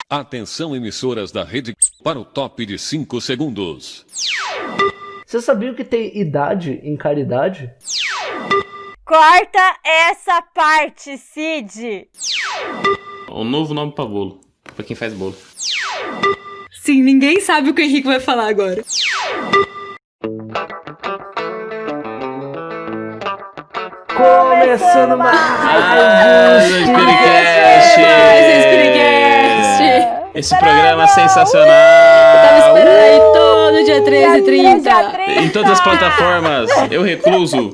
Atenção, emissoras da rede para o top de 5 segundos. Você sabia que tem idade em caridade? Corta essa parte, Cid. O novo nome pra bolo. Pra quem faz bolo. Sim, ninguém sabe o que o Henrique vai falar agora. Começando mais um Spiritcast! Esse programa é sensacional! Eu tava esperando aí todo dia 13h30. Em todas as plataformas, eu recluso.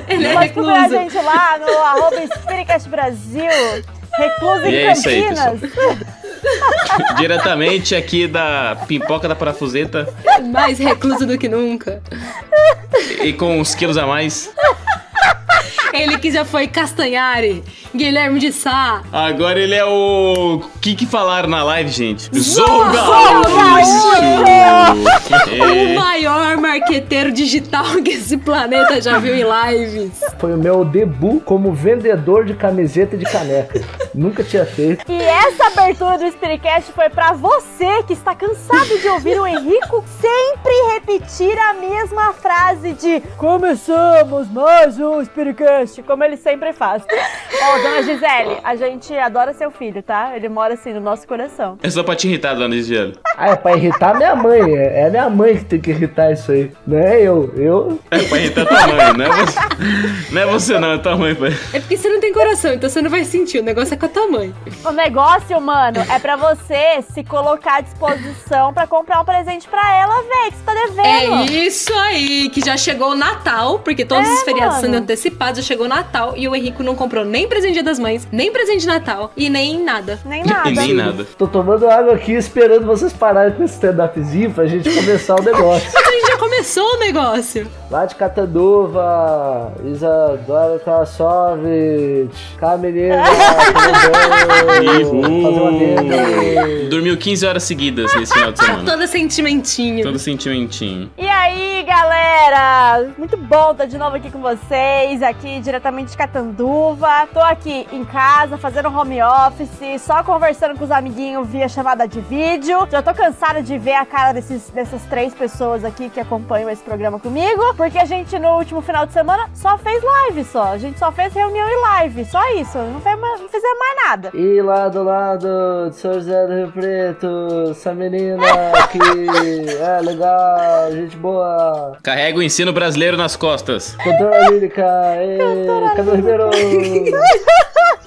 Ele é Pode procurar a recluso. gente lá no @Spiritcast Brasil. Recluso E em é isso aí, Campinas. Diretamente aqui da Pipoca da Parafuseta Mais recluso do que nunca. e com uns quilos a mais. Ele que já foi Castanhari, Guilherme de Sá. Agora ele é o... que falaram na live, gente? Zorro Zorro O maior marqueteiro digital que esse planeta já viu em lives. Foi o meu debut como vendedor de camiseta e de caneca. Nunca tinha feito. E essa abertura do Spiritcast foi pra você que está cansado de ouvir o Henrico sempre repetir a mesma frase de começamos mais um Spiritcast, como ele sempre faz. Ó, dona Gisele, a gente adora seu filho, tá? Ele mora assim no nosso coração. É só pra te irritar, dona Gisele. Ah, é pra irritar minha mãe. É a minha mãe que tem que irritar isso aí. Não é eu. É pra irritar tua mãe, não é você. Não é você não, é tua mãe, pai. É porque você não tem coração, então você não vai sentir. O negócio é com a tua mãe. O negócio, mano, é pra você se colocar à disposição pra comprar um presente pra ela, véi, que você tá devendo. É isso aí, que já chegou o Natal, porque todos os feriados mano. sendo antecipados, já chegou o Natal e o Henrico não comprou nem presente Dia das Mães, nem presente de Natal e nem nada. Nem nada. E nem nada. Tô tomando água aqui esperando vocês pararem com esse stand-upzinho pra gente começar o negócio. Mas a gente já começou o negócio. Lá de Catanduva, Isadora Krasovich, cá menina, tudo bem? Fazer uma dele. Dormiu 15 horas seguidas nesse final de semana. Todo sentimentinho. Todo sentimentinho. E aí, galera? Muito bom estar de novo aqui com vocês, aqui diretamente de Catanduva. Tô aqui em casa, fazendo home office, só conversando com os amiguinhos via chamada de vídeo. Já tô cansada de ver a cara dessas 3 pessoas aqui que acompanham esse programa comigo, porque a gente no último final de semana só fez live só. A gente só fez reunião e live, só isso. Não fizemos mais nada. E lá do lado de São José do Rio Preto, essa menina que é legal, gente boa. Carrega o ensino brasileiro nas costas. Cantora lírica, Camilo Ribeiro.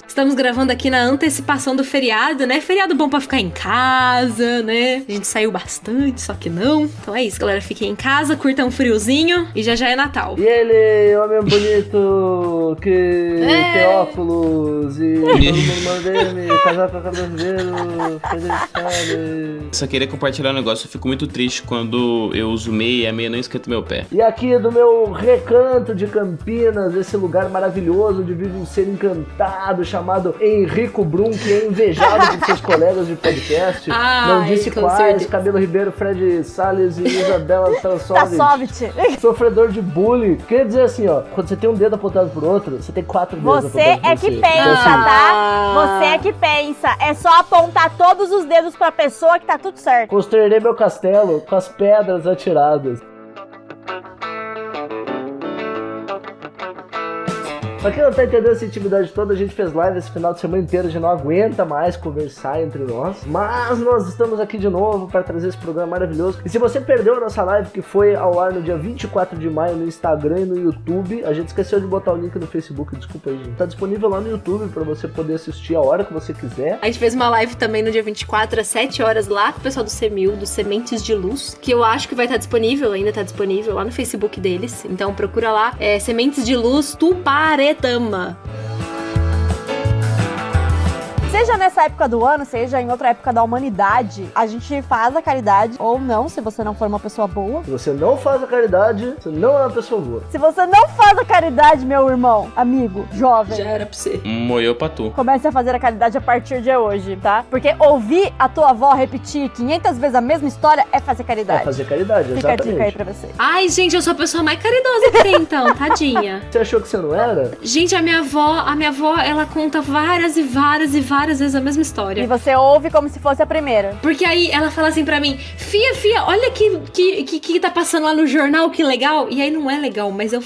Estamos gravando aqui na antecipação do feriado, né? Feriado bom pra ficar em casa, né? A gente saiu bastante, só que não. Então é isso, galera. Fiquem em casa, curtam um friozinho e já é Natal. E ele, homem bonito, que tem óculos e todo mundo manda ele, casar com a Camilo Ribeiro, felicidade. Só queria compartilhar um negócio. Eu fico muito triste quando eu uso meia e a meia não esquenta meu pé. E aqui do meu recanto de Campinas, esse lugar maravilhoso de vive um ser encantado chamado Henrico Brum, que é invejado por seus colegas de podcast. Não disse com quais, certeza. Camilo Ribeiro, Fred Salles e Isabela Tassovich. Tassovich. Sofredor de bullying. Quer dizer assim, ó, quando você tem um dedo apontado pro outro, você tem 4 dedos Você apontados é pra que pensa, tá? Você é que pensa. É só apontar todos os dedos pra pessoa que tá tudo certo. Construirei meu castelo com as pedras atiradas. Pra quem não tá entendendo essa intimidade toda, a gente fez live esse final de semana inteiro, a gente não aguenta mais conversar entre nós. Mas nós estamos aqui de novo para trazer esse programa maravilhoso. E se você perdeu a nossa live, que foi ao ar no dia 24 de maio no Instagram e no YouTube, a gente esqueceu de botar o link no Facebook, desculpa aí, gente. Tá disponível lá no YouTube pra você poder assistir a hora que você quiser. A gente fez uma live também no dia 24, às 7 horas, lá com o pessoal do CEMIL, do Sementes de Luz, que eu acho que vai estar disponível, ainda tá disponível lá no Facebook deles. Então procura lá, Sementes de Luz Tuparetama. Seja nessa época do ano, seja em outra época da humanidade, a gente faz a caridade, ou não, se você não for uma pessoa boa. Se você não faz a caridade, você não é uma pessoa boa. Se você não faz a caridade, meu irmão, amigo, jovem, Já era pra você. Moeu pra tu. comece a fazer a caridade a partir de hoje, tá? Porque ouvir a tua avó repetir 500 vezes a mesma história é fazer É caridade. fazer caridade, Fica a exatamente. dica aí pra você. Ai, gente, eu sou a pessoa mais caridosa que tem, então, tadinha. Você achou que você não era? Gente, a minha avó, ela conta várias várias vezes a mesma E história. você ouve como se fosse a primeira. Porque aí ela fala assim pra mim, Fia, olha que tá passando lá no jornal, que legal. E aí não é legal, mas eu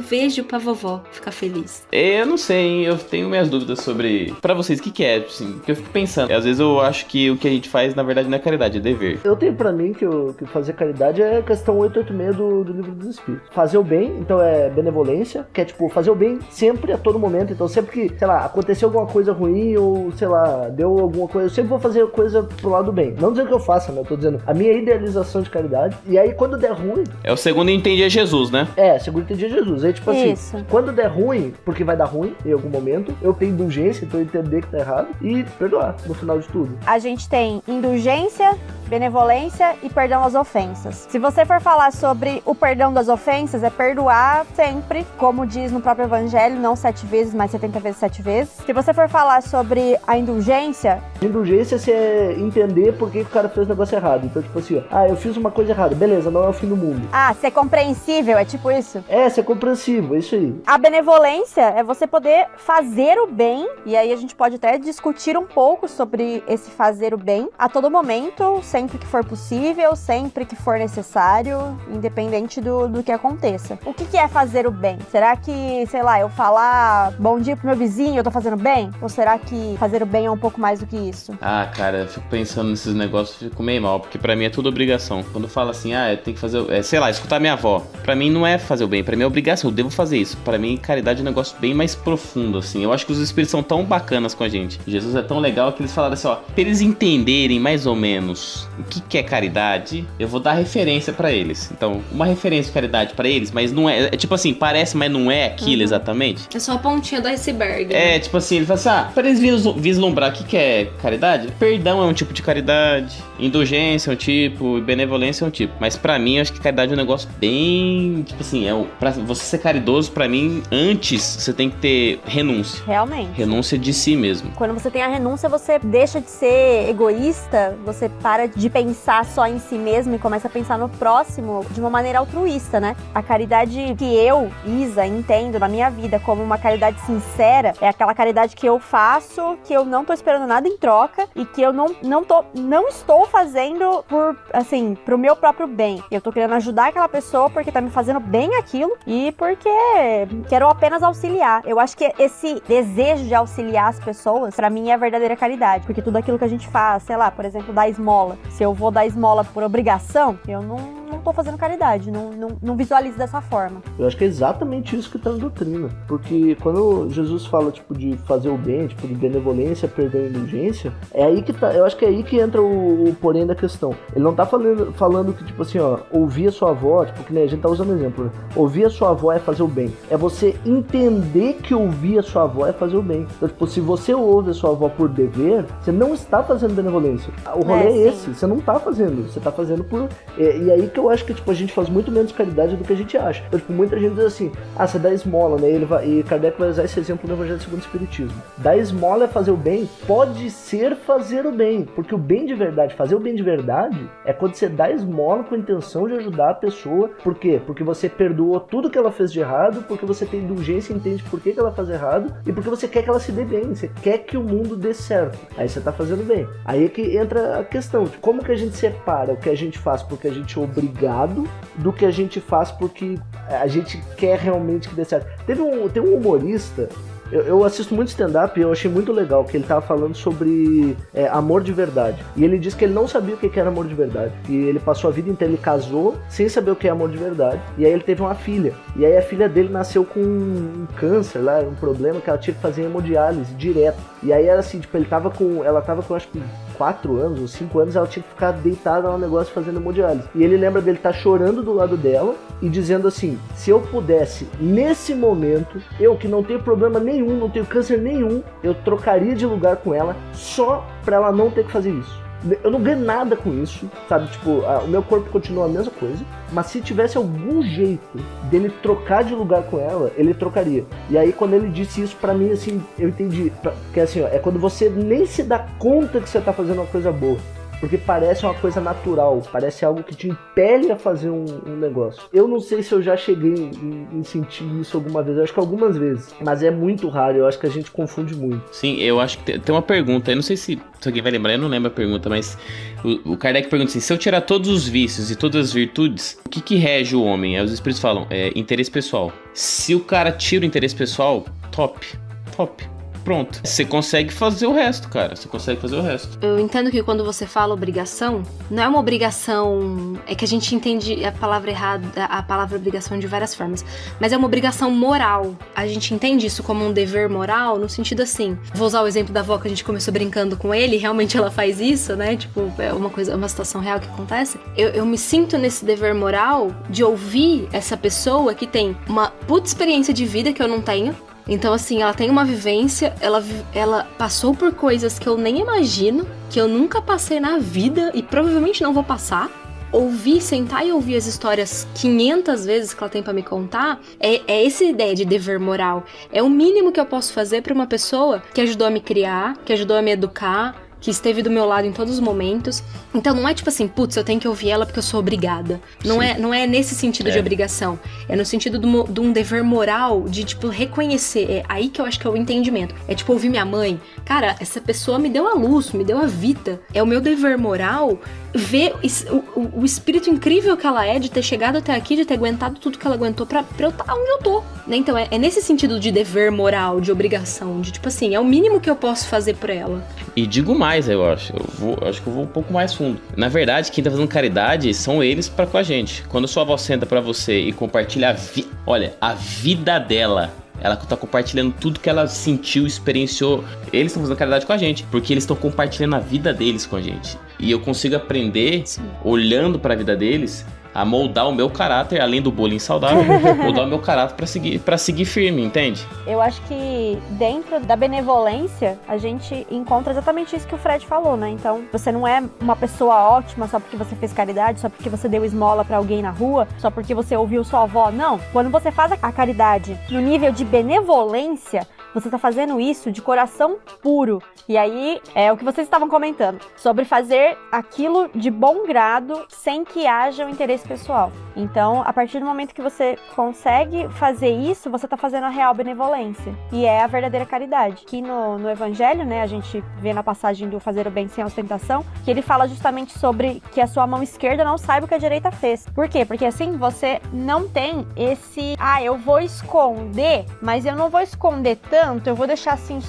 vejo pra vovó ficar feliz. Eu não sei, hein? Eu tenho minhas dúvidas sobre... Pra vocês, o que é, assim? Porque eu fico pensando. Às vezes eu acho que o que a gente faz, na verdade, não é caridade, é dever. Eu tenho pra mim que fazer caridade é a questão 886 do Livro dos Espíritos. Fazer o bem, então é benevolência, que é tipo, fazer o bem sempre, a todo momento. Então sempre que, sei lá, aconteceu alguma coisa ruim ou, sei lá, deu alguma coisa, eu sempre vou fazer coisa pro lado do bem. Não dizendo que eu faça, né? Eu tô dizendo a minha idealização de caridade. E aí quando der ruim... É o segundo entendi Jesus, né? Segundo entendi Jesus. Aí tipo Isso. assim, quando der ruim, porque vai dar ruim em algum momento, eu tenho indulgência, então eu entender que tá errado e perdoar no final de tudo. A gente tem indulgência, benevolência e perdão às ofensas. Se você for falar sobre o perdão das ofensas, é perdoar sempre, como diz no próprio evangelho, não 7 vezes, mas 70 vezes 7 vezes. Se você for falar sobre a indulgência... Indulgência é entender por que o cara fez o negócio errado. Então, tipo assim, ó, eu fiz uma coisa errada, beleza, não é o fim do mundo. ser compreensível, é tipo isso? Ser compreensível, é isso aí. A benevolência é você poder fazer o bem, e aí a gente pode até discutir um pouco sobre esse fazer o bem a todo momento, sempre que for possível, sempre que for necessário, independente do que aconteça. O que é fazer o bem? Será que, sei lá, eu falar bom dia pro meu vizinho, eu tô fazendo bem? Ou será que fazer o bem é um pouco mais do que isso? Cara, eu fico pensando nesses negócios e fico meio mal, porque pra mim é tudo obrigação. Quando fala assim, eu tenho que fazer, sei lá, escutar minha avó. Pra mim não é fazer o bem, pra mim é obrigação, eu devo fazer isso. Pra mim, caridade é um negócio bem mais profundo, assim. Eu acho que os espíritos são tão bacanas com a gente. Jesus é tão legal que eles falaram assim, pra eles entenderem mais ou menos o que é caridade, eu vou dar referência pra eles. Então, uma referência de caridade pra eles, mas não é tipo assim, parece, mas não é aquilo exatamente. É só a pontinha do iceberg. Tipo assim, ele fala assim, pra eles vislumbrar o que é caridade, perdão é um tipo de caridade, indulgência é um tipo, benevolência é um tipo. Mas pra mim, eu acho que caridade é um negócio bem, tipo assim, pra você ser caridoso, pra mim, antes você tem que ter renúncia. Realmente. Renúncia de si mesmo. Quando você tem a renúncia, você deixa de ser egoísta, você para de pensar só em si mesmo e começa a pensar no próximo de uma maneira altruísta, né? A caridade que eu, Isa, entendo na minha vida como uma caridade sincera é aquela caridade que eu faço, que eu não tô esperando nada em troca e que eu não estou fazendo pro meu próprio bem. Eu tô querendo ajudar aquela pessoa porque tá me fazendo bem aquilo e porque quero apenas auxiliar. Eu acho que esse desejo de auxiliar as pessoas, pra mim, é a verdadeira caridade. Porque tudo aquilo que a gente faz, sei lá, por exemplo, dar esmola. Se eu vou dar esmola por obrigação, eu não tô fazendo caridade. Não visualizo dessa forma. Eu acho que é exatamente isso que tá na doutrina. Porque quando Jesus fala, tipo, de fazer o bem, tipo, de benevolência, perdão e indulgência, é aí que tá. Eu acho que é aí que entra o porém da questão. Ele não tá falando que, tipo assim, ouvir a sua avó, tipo, que nem a gente tá usando exemplo, né? Ouvir a sua avó é fazer o bem. É você entender que ouvir a sua avó é fazer o bem. Então, tipo, se você ouve a sua avó por dever, você não está fazendo benevolência. O rolê é esse. Você não tá fazendo. Você tá fazendo por... E aí que eu acho que, tipo, a gente faz muito menos caridade do que a gente acha. Então, tipo, muita gente diz assim, você dá esmola, né? E Kardec vai usar esse exemplo no Evangelho segundo o Espiritismo. Dar esmola é fazer o bem? Pode ser fazer o bem. Porque o bem de verdade, fazer o bem de verdade, é quando você dá esmola com a intenção de ajudar a pessoa. Por quê? Porque você perdoou tudo que ela fez de errado, porque você tem indulgência e entende por que ela faz errado, e porque você quer que ela se dê bem, você quer que o mundo dê certo. Aí você tá fazendo bem. Aí é que entra a questão de como que a gente separa o que a gente faz porque a gente é obrigado do que a gente faz porque a gente quer realmente que dê certo. Tem um humorista, eu assisto muito stand-up e eu achei muito legal que ele tava falando sobre amor de verdade. E ele disse que ele não sabia o que era amor de verdade. E ele passou a vida inteira, ele casou sem saber o que é amor de verdade. E aí ele teve uma filha. E aí a filha dele nasceu com um câncer lá, um problema que ela tinha que fazer hemodiálise direto. E aí era assim, tipo, ela tava com acho que 4 anos ou 5 anos, ela tinha que ficar deitada no negócio fazendo hemodiálise. E ele lembra dele estar chorando do lado dela e dizendo assim, se eu pudesse, nesse momento, eu que não tenho problema nenhum, não tenho câncer nenhum, eu trocaria de lugar com ela só pra ela não ter que fazer isso. Eu não ganho nada com isso, sabe? Tipo, o meu corpo continua a mesma coisa, mas se tivesse algum jeito dele trocar de lugar com ela, ele trocaria. E aí, quando ele disse isso pra mim, assim, eu entendi. Que assim, é quando você nem se dá conta que você tá fazendo uma coisa boa. porque parece uma coisa natural, parece algo que te impele a fazer um negócio. Eu não sei se eu já cheguei em sentir isso alguma vez, eu acho que algumas vezes, mas é muito raro, eu acho que a gente confunde muito. Sim, eu acho que tem uma pergunta, eu não sei se alguém vai lembrar, eu não lembro a pergunta, mas o Kardec pergunta assim, se eu tirar todos os vícios e todas as virtudes, o que rege o homem? Aí os espíritos falam, interesse pessoal. Se o cara tira o interesse pessoal, top. Pronto. Você consegue fazer o resto, cara. Você consegue fazer o resto. Eu entendo que quando você fala obrigação, não é uma obrigação... É que a gente entende a palavra errada, a palavra obrigação de várias formas. Mas é uma obrigação moral. A gente entende isso como um dever moral no sentido assim... Vou usar o exemplo da avó que a gente começou brincando com ele. Realmente ela faz isso, né? Tipo, é uma situação real que acontece. Eu me sinto nesse dever moral de ouvir essa pessoa que tem uma puta experiência de vida que eu não tenho. Então, assim, ela tem uma vivência, ela passou por coisas que eu nem imagino, que eu nunca passei na vida e provavelmente não vou passar. Sentar e ouvir as histórias 500 vezes que ela tem pra me contar, é essa ideia de dever moral. É o mínimo que eu posso fazer pra uma pessoa que ajudou a me criar, que ajudou a me educar, que esteve do meu lado em todos os momentos. Então não é tipo assim, putz, eu tenho que ouvir ela porque eu sou obrigada. Não é nesse sentido de obrigação. É no sentido de um dever moral, de tipo, reconhecer. É aí que eu acho que é o entendimento. É tipo, ouvir minha mãe. Cara, essa pessoa me deu a luz, me deu a vida. É o meu dever moral ver o espírito incrível que ela é de ter chegado até aqui, de ter aguentado tudo que ela aguentou pra eu estar onde eu tô. Né? Então é nesse sentido de dever moral, de obrigação, de tipo assim, é o mínimo que eu posso fazer por ela. E digo mais, eu acho. Acho que eu vou um pouco mais fundo. Na verdade, quem tá fazendo caridade são eles pra com a gente. Quando sua avó senta pra você e compartilha a vida dela, ela tá compartilhando tudo que ela sentiu, experienciou. Eles estão fazendo caridade com a gente, porque eles estão compartilhando a vida deles com a gente. E eu consigo aprender, olhando pra vida deles, a moldar o meu caráter, além do bolinho saudável, moldar o meu caráter pra seguir firme, entende? Eu acho que dentro da benevolência, a gente encontra exatamente isso que o Fred falou, né? Então, você não é uma pessoa ótima só porque você fez caridade, só porque você deu esmola pra alguém na rua, só porque você ouviu sua avó. Não. Quando você faz a caridade no nível de benevolência, você tá fazendo isso de coração puro. E aí, é o que vocês estavam comentando, sobre fazer aquilo de bom grado, sem que haja um interesse pessoal. Então, a partir do momento que você consegue fazer isso, você tá fazendo a real benevolência. E é a verdadeira caridade. Aqui no Evangelho, né, a gente vê na passagem do fazer o bem sem ostentação, que ele fala justamente sobre que a sua mão esquerda não saiba o que a direita fez. Por quê? Porque assim, você não tem esse... eu vou esconder, mas eu não vou esconder tanto, eu vou deixar assim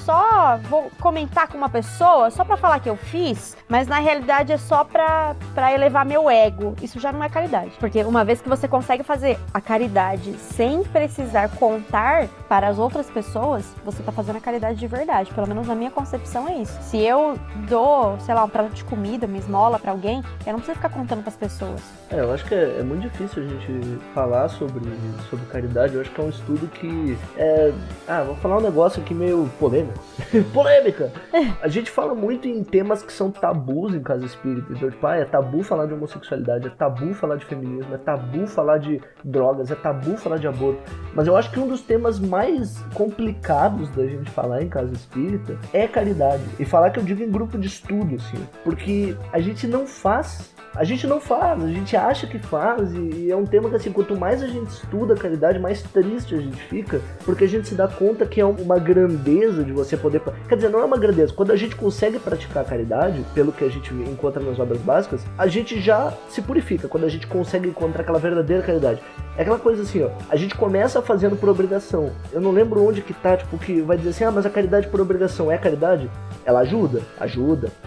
vou comentar com uma pessoa, só pra falar que eu fiz, mas na realidade é só pra elevar meu ego. Isso já não é caridade. Porque uma vez que você consegue fazer a caridade sem precisar contar para as outras pessoas, você tá fazendo a caridade de verdade. Pelo menos na minha concepção é isso. Se eu dou, sei lá, um prato de comida, uma esmola pra alguém, eu não preciso ficar contando pras pessoas. Eu acho que é muito difícil a gente falar sobre caridade. Eu acho que é um estudo que vou falar um negócio aqui meio polêmico. Polêmica! A gente fala muito em temas que são tabus em casa espírita. Então, tipo, é tabu falar de homossexualidade, é tabu falar de feminismo, é tabu falar de drogas, é tabu falar de aborto. Mas eu acho que um dos temas mais complicados da gente falar em casa espírita é caridade. E falar que eu digo em grupo de estudo, assim. Porque a gente acha que faz, e é um tema que, assim, quanto mais a gente estuda a caridade, mais triste a gente fica, porque a gente se dá conta que é uma grandeza de você poder... Quer dizer, não é uma grandeza. Quando a gente consegue praticar a caridade, pelo que a gente encontra nas obras básicas, a gente já se purifica, quando a gente consegue encontrar aquela verdadeira caridade. É aquela coisa assim, a gente começa fazendo por obrigação. Eu não lembro onde que tá, tipo, que vai dizer assim, mas a caridade por obrigação é caridade? Ela ajuda,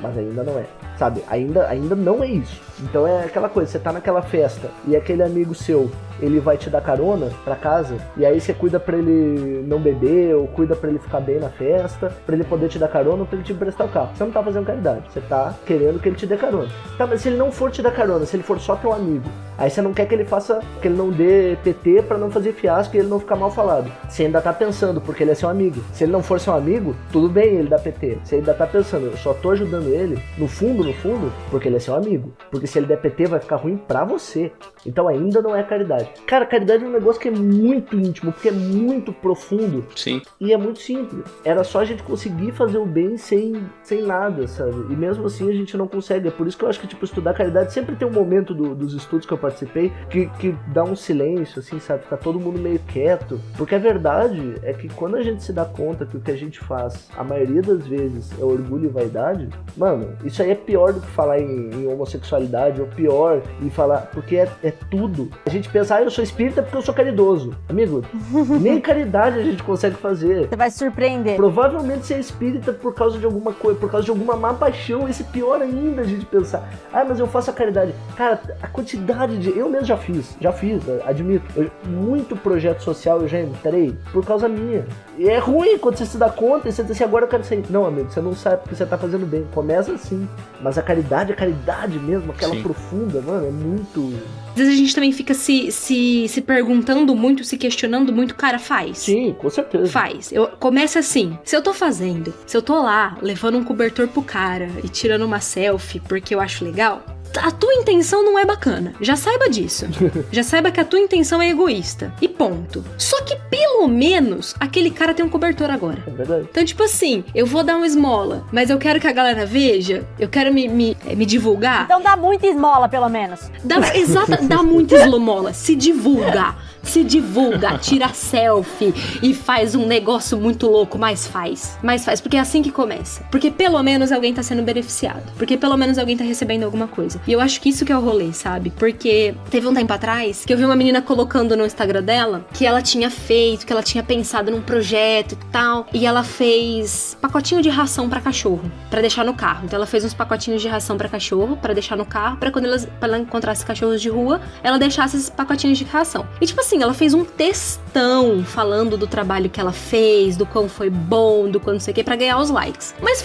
mas ainda não é. Sabe, ainda não é isso. Então é aquela coisa, você tá naquela festa e aquele amigo seu, ele vai te dar carona pra casa, e aí você cuida pra ele não beber, ou cuida pra ele ficar bem na festa, pra ele poder te dar carona, ou pra ele te emprestar o carro. Você não tá fazendo caridade, você tá querendo que ele te dê carona. Tá, mas se ele não for te dar carona, se ele for só teu amigo, aí você não quer que ele faça, que ele não dê ser PT pra não fazer fiasco e ele não ficar mal falado. Você ainda tá pensando, porque ele é seu amigo. Se ele não for seu amigo, tudo bem ele dar PT. Você ainda tá pensando, eu só tô ajudando ele, no fundo, porque ele é seu amigo. Porque se ele der PT, vai ficar ruim pra você. Então ainda não é caridade. Cara, caridade é um negócio que é muito íntimo, porque é muito profundo. Sim. E é muito simples. Era só a gente conseguir fazer o bem sem nada, sabe? E mesmo assim a gente não consegue. É por isso que eu acho que, tipo, estudar caridade sempre tem um momento dos estudos que eu participei que dá um silêncio, assim, sabe? Fica todo mundo meio quieto. Porque a verdade é que quando a gente se dá conta que o que a gente faz, a maioria das vezes, é orgulho e vaidade, mano, isso aí é pior do que falar em homossexualidade, ou pior em falar, porque é tudo. A gente pensa, eu sou espírita porque eu sou caridoso. Amigo, nem caridade a gente consegue fazer. Você vai se surpreender. Provavelmente você é espírita por causa de alguma coisa, por causa de alguma má paixão. Esse pior ainda a gente pensar, mas eu faço a caridade. Cara, a quantidade de... Eu mesmo já fiz, admito. Muito projeto social eu já entrei por causa minha. E é ruim quando você se dá conta e você diz assim, agora eu quero sair. Não, amigo, você não sabe porque você tá fazendo bem. Começa assim. Mas a caridade mesmo, aquela Sim. profunda, mano, é muito... Às vezes a gente também fica se perguntando muito, se questionando muito. Cara, faz. Sim, com certeza. Faz. Começa assim. Se eu tô fazendo, se eu tô lá levando um cobertor pro cara e tirando uma selfie porque eu acho legal, a tua intenção não é bacana. Já saiba disso. Já saiba que a tua intenção é egoísta. E ponto. Só que pelo menos aquele cara tem um cobertor agora. É verdade. Então, tipo assim, eu vou dar uma esmola, mas eu quero que a galera veja, eu quero me divulgar. Então dá muita esmola, pelo menos. Dá muita esmola. Se divulga, tira selfie e faz um negócio muito louco, mas faz, porque é assim que começa. Porque pelo menos alguém tá sendo beneficiado. Porque pelo menos alguém tá recebendo alguma coisa. E eu acho que isso que é o rolê, sabe? Porque teve um tempo atrás que eu vi uma menina colocando no Instagram dela que ela tinha feito, que ela tinha pensado num projeto e tal. E ela fez pacotinho de ração pra cachorro, pra deixar no carro. Então ela fez uns pacotinhos de ração pra cachorro, pra deixar no carro, pra quando ela encontrasse cachorros de rua, ela deixasse esses pacotinhos de ração. E tipo assim, ela fez um textão falando do trabalho que ela fez, do quão foi bom, do quão não sei o que, pra ganhar os likes. Mas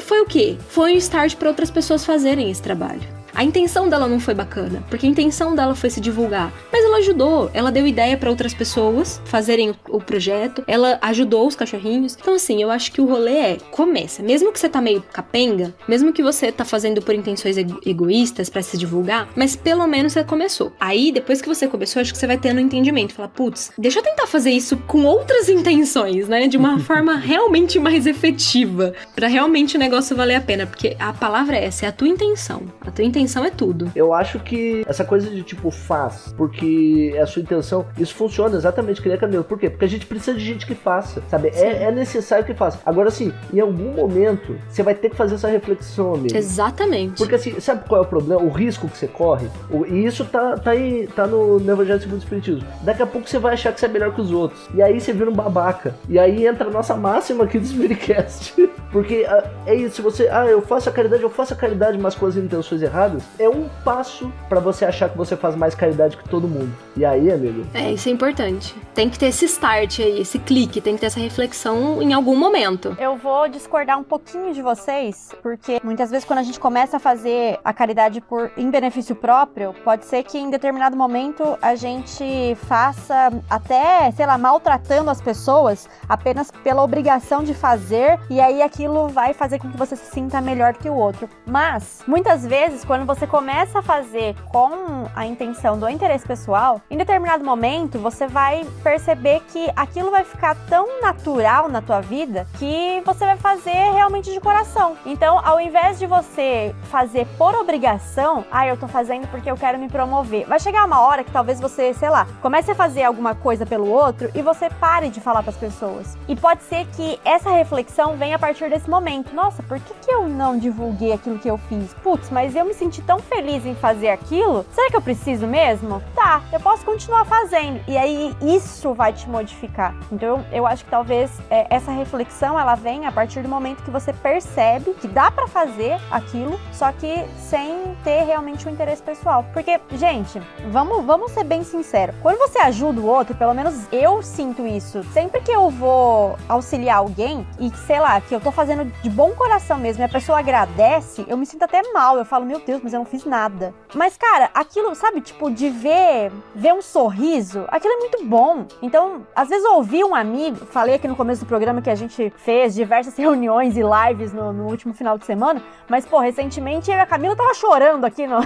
foi o quê? Foi um start pra outras pessoas fazerem esse trabalho. A intenção dela não foi bacana, porque a intenção dela foi se divulgar. Mas ela ajudou, ela deu ideia pra outras pessoas fazerem o projeto, ela ajudou os cachorrinhos. Então assim, eu acho que o rolê começa. Mesmo que você tá meio capenga, mesmo que você tá fazendo por intenções egoístas pra se divulgar, mas pelo menos você começou. Aí, depois que você começou, acho que você vai tendo um entendimento. Falar, putz, deixa eu tentar fazer isso com outras intenções, né? De uma forma realmente mais efetiva, pra realmente o negócio valer a pena. Porque a palavra é essa, é a tua intenção. A tua intenção é tudo. Eu acho que essa coisa de tipo, faz, porque é a sua intenção, isso funciona exatamente que nem a Camila. Por quê? Porque a gente precisa de gente que faça, sabe? É necessário que faça. Agora, assim, em algum momento, você vai ter que fazer essa reflexão, amigo. Exatamente. Porque assim, sabe qual é o problema? O risco que você corre? E isso tá no Evangelho segundo o Espiritismo. Daqui a pouco você vai achar que você é melhor que os outros. E aí você vira um babaca. E aí entra a nossa máxima aqui do Spiritcast. Porque é isso, se você... eu faço a caridade, mas com as intenções erradas, é um passo pra você achar que você faz mais caridade que todo mundo. E aí, amigo? Isso é importante. Tem que ter esse start aí, esse clique, tem que ter essa reflexão em algum momento. Eu vou discordar um pouquinho de vocês, porque muitas vezes quando a gente começa a fazer a caridade em benefício próprio, pode ser que em determinado momento a gente faça até, sei lá, maltratando as pessoas apenas pela obrigação de fazer, e aí aquilo vai fazer com que você se sinta melhor que o outro. Mas, muitas vezes, quando você começa a fazer com a intenção do interesse pessoal, em determinado momento você vai perceber que aquilo vai ficar tão natural na tua vida que você vai fazer realmente de coração. Então, ao invés de você fazer por obrigação, eu tô fazendo porque eu quero me promover, vai chegar uma hora que talvez você, sei lá, comece a fazer alguma coisa pelo outro e você pare de falar pras pessoas. E pode ser que essa reflexão venha a partir desse momento. Nossa, por que eu não divulguei aquilo que eu fiz? Putz, mas eu me senti tão feliz em fazer aquilo, será que eu preciso mesmo? Tá, eu posso continuar fazendo. E aí isso vai te modificar. Então eu acho que talvez essa reflexão ela venha a partir do momento que você percebe que dá pra fazer aquilo, só que sem ter realmente um interesse pessoal. Porque, gente, vamos ser bem sinceros. Quando você ajuda o outro, pelo menos eu sinto isso. Sempre que eu vou auxiliar alguém e, sei lá, que eu tô fazendo de bom coração mesmo e a pessoa agradece, eu me sinto até mal. Eu falo, meu Deus, mas eu não fiz nada. Mas, cara, aquilo, sabe, tipo, de ver um sorriso, aquilo é muito bom. Então, às vezes eu ouvi um amigo, falei aqui no começo do programa que a gente fez diversas reuniões e lives no último final de semana, mas, pô, recentemente eu e a Camila tava chorando aqui na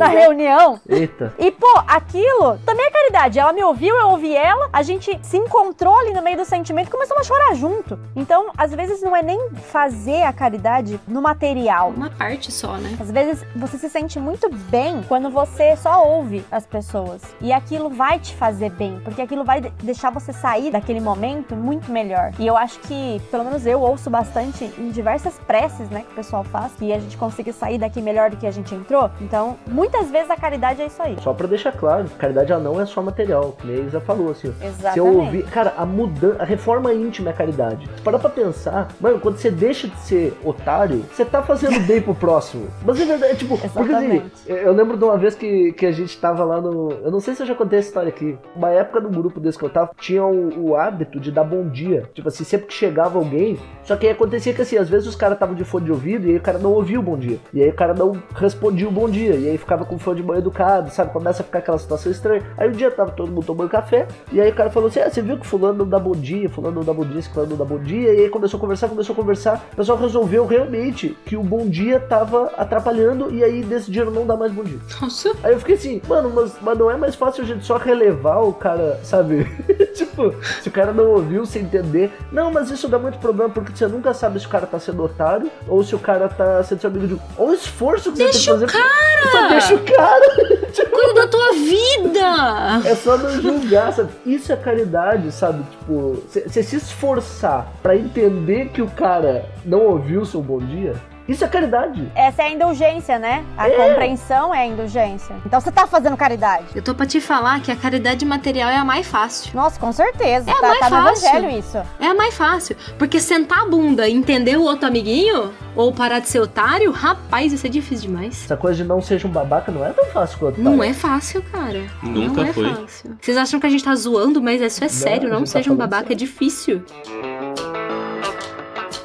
reunião. Eita. E, pô, aquilo também é caridade. Ela me ouviu, eu ouvi ela, a gente se encontrou ali no meio do sentimento e começamos a chorar junto. Então, às vezes não é nem fazer a caridade no material. Uma parte só, né? Às vezes você se sente muito bem quando você só ouve as pessoas. E aquilo vai te fazer bem, porque aquilo vai deixar você sair daquele momento muito melhor. E eu acho que, pelo menos eu ouço bastante em diversas preces, né, que o pessoal faz, que a gente consiga sair daqui melhor do que a gente entrou. Então, muitas vezes a caridade é isso aí. Só pra deixar claro, caridade ela não é só material, que nem a Isa falou, assim. Exatamente. Se eu ouvir... Cara, a reforma íntima é caridade. Se parar pra pensar, mano, quando você deixa de ser otário, você tá fazendo bem pro próximo. Mas é verdade, tipo... Porque assim, eu lembro de uma vez que a gente tava lá no... Eu não sei se eu já contei essa história aqui. Uma época no grupo desse que eu tava, tinha o hábito de dar bom dia. Tipo assim, sempre que chegava alguém... Só que aí acontecia que assim, às vezes os caras estavam de fone de ouvido e aí o cara não ouvia o bom dia. E aí o cara não respondia o bom dia. E aí ficava com fone de mal educado, sabe? Começa a ficar aquela situação estranha. Aí um dia tava todo mundo tomando café. E aí o cara falou assim, você viu que fulano não dá bom dia, fulano não dá bom dia, fulano não dá bom dia. E aí começou a conversar. O pessoal resolveu realmente que o bom dia tava atrapalhando e aí decidiram não dar mais bom dia. Nossa. Aí eu fiquei assim, mano, mas não é mais fácil a gente só relevar o cara, sabe? Tipo, se o cara não ouviu, sem entender. Não, mas isso dá muito problema porque você nunca sabe se o cara tá sendo otário ou se o cara tá sendo seu amigo de... Olha o esforço que você tem que fazer. Só deixa o cara. Tipo, cuida da tua vida. é só não julgar, sabe? Isso é caridade, sabe? Tipo, você se esforçar pra entender que o cara não ouviu o seu bom dia, isso é caridade. Essa é a indulgência, né? A compreensão é a indulgência. Então você tá fazendo caridade. Eu tô pra te falar que a caridade material é a mais fácil. Nossa, com certeza. É a mais tá no fácil. evangelho isso. É a mais fácil. Porque sentar a bunda e entender o outro amiguinho, ou parar de ser otário, rapaz, isso é difícil demais. Essa coisa de não seja um babaca não é tão fácil quanto Não parece. é fácil, cara. Nunca não foi. É fácil. Vocês acham que a gente tá zoando, mas isso é sério. a Não gente tá seja um falando babaca, sério. é difícil.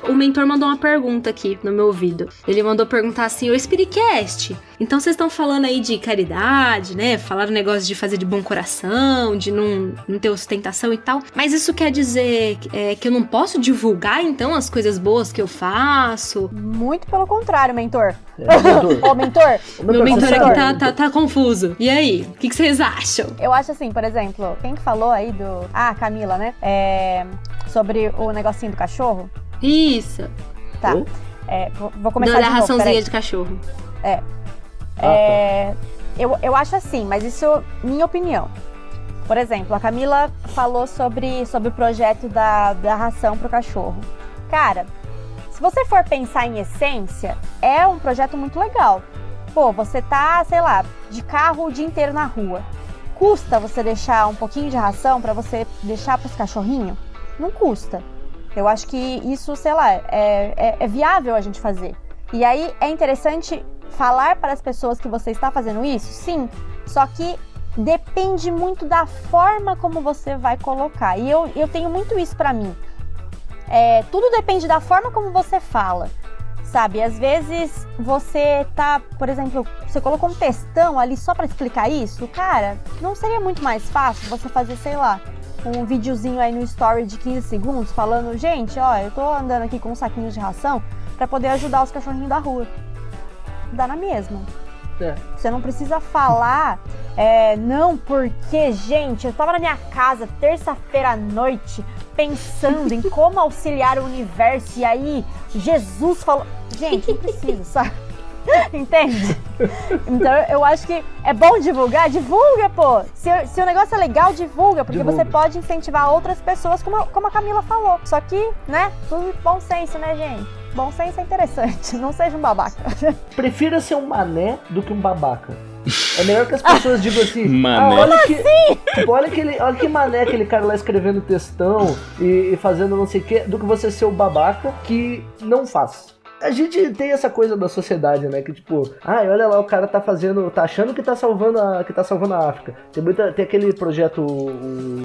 O mentor mandou uma pergunta aqui no meu ouvido. Ele mandou perguntar assim, ô Spiritcast, então vocês estão falando aí de caridade, né? Falaram negócio de fazer de bom coração, de não ter ostentação e tal. Mas isso quer dizer que eu não posso divulgar, então, as coisas boas que eu faço? Muito pelo contrário, mentor. Mentor. Ô, mentor. Meu mentor você aqui sabe. tá confuso. E aí? O que vocês acham? Eu acho assim, por exemplo, quem que falou aí do... Ah, Camila, né? Sobre o negocinho do cachorro. Isso. Tá. Oh. Vou começar Da de novo, raçãozinha peraí. de cachorro. Eu acho assim, mas isso é minha opinião. Por exemplo, a Camila falou sobre o projeto da ração pro cachorro. Cara, se você for pensar em essência, é um projeto muito legal. Pô, você tá, sei lá, de carro o dia inteiro na rua. Custa você deixar um pouquinho de ração pra você deixar pros cachorrinhos? Não custa. Eu acho que isso, sei lá, é viável a gente fazer. E aí é interessante falar para as pessoas que você está fazendo isso? Sim, só que depende muito da forma como você vai colocar. E eu tenho muito isso pra mim. Tudo depende da forma como você fala, sabe? Às vezes você tá, por exemplo, você colocou um textão ali só pra explicar isso. Cara, não seria muito mais fácil você fazer, sei lá, um videozinho aí no story de 15 segundos falando, gente, ó, eu tô andando aqui com uns saquinhos de ração pra poder ajudar os cachorrinhos da rua. Dá na mesma. Você não precisa falar, não, porque, gente, eu tava na minha casa terça-feira à noite pensando em como auxiliar o universo e aí Jesus falou... Gente, não precisa, sabe? Entende? Então eu acho que é bom divulgar, divulga, pô. Se o negócio é legal, divulga, porque você pode incentivar outras pessoas, como a Camila falou. Só que, né, tudo bom senso, né, gente? Bom senso é interessante, não seja um babaca. Prefira ser um mané do que um babaca. É melhor que as pessoas digam assim, Mané. olha que mané aquele cara lá escrevendo textão e fazendo não sei o que, do que você ser o babaca que não faz. A gente tem essa coisa da sociedade, né? Que tipo, olha lá, o cara tá achando que tá salvando a África. Tem aquele projeto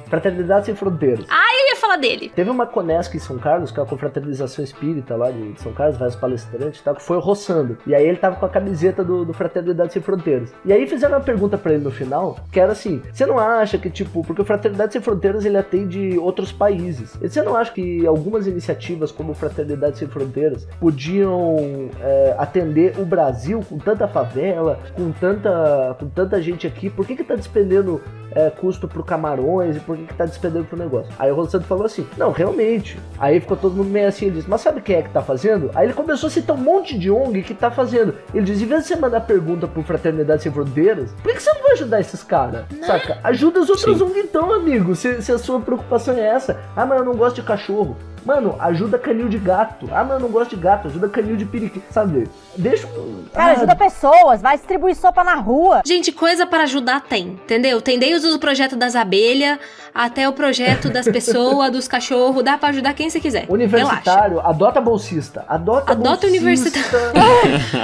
Fraternidade Sem Fronteiras. Eu ia falar dele. Teve uma Conesc em São Carlos, que é a confraternização espírita lá de São Carlos, vários palestrantes e tal, que foi roçando. E aí ele tava com a camiseta do Fraternidade Sem Fronteiras. E aí fizeram uma pergunta pra ele no final, que era assim, você não acha que, tipo, porque o Fraternidade Sem Fronteiras ele atende outros países. E você não acha que algumas iniciativas como Fraternidade Sem Fronteiras podiam atender o Brasil com tanta favela, com tanta gente aqui? Por que tá despendendo custo pro Camarões e por que tá despendendo pro negócio? Aí o Rosando falou assim, não, realmente. Aí ficou todo mundo meio assim, ele disse, mas sabe quem é que tá fazendo? Aí ele começou a citar um monte de ONG que tá fazendo. Ele diz, em vez de você mandar pergunta pro Fraternidade Sem Fronteiras, por que você não vai ajudar esses caras? Saca? Ajuda as outras ONG então, amigo, se a sua preocupação é essa. Mas eu não gosto de cachorro. Mano, ajuda canil de gato. Mas eu não gosto de gato, ajuda canil de periquito, sabe? Cara, ajuda pessoas, vai distribuir sopa na rua. Gente, coisa para ajudar tem, entendeu? Tem desde o projeto das abelhas até o projeto das pessoas, dos cachorros, dá pra ajudar quem você quiser. Universitário, adota bolsista. Adota universitário.